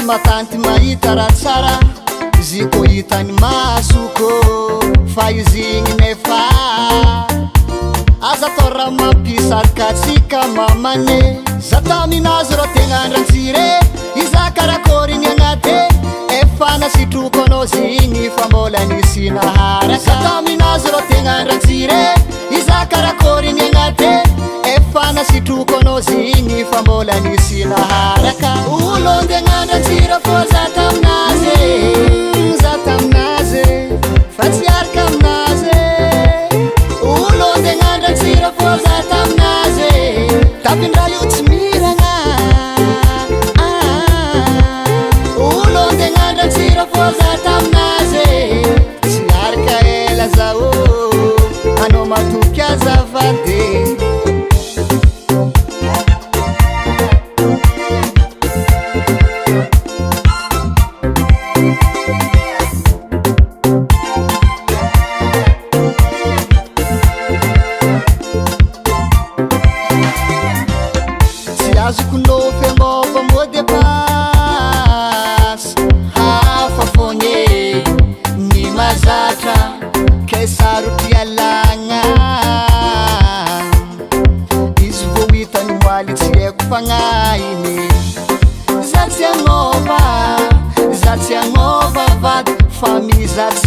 Matanty mahita raha tsara izy ko hitany masoko fa izy igny nefa aza atao raha mampisarika atsika mamane za taminazy rô tegna andrantsire iza karakory igny agnaty efa nasitroko anao zigny fa mbola nisy naharaka za taminazy rô tegna andrantsire iza karakory igny agnaty efa nasitroko anao zigny fa mbola nisy naharaka olo antegna andrantsira fô za taminazy za taminazy fa tsy araka aminazy olo antegna andrantsira fô za taminazy tapindraha io tsy miragna olo antegna andrantsira fô za taminazy tsy araka ela zao anao matoky azafady azoko nofy angôva mody basy hafa fogny ny mazatra ke sarotry alagna izy vô hitany moaly tsy haiko fagnainy za tsy agnôva vady fa mizatsy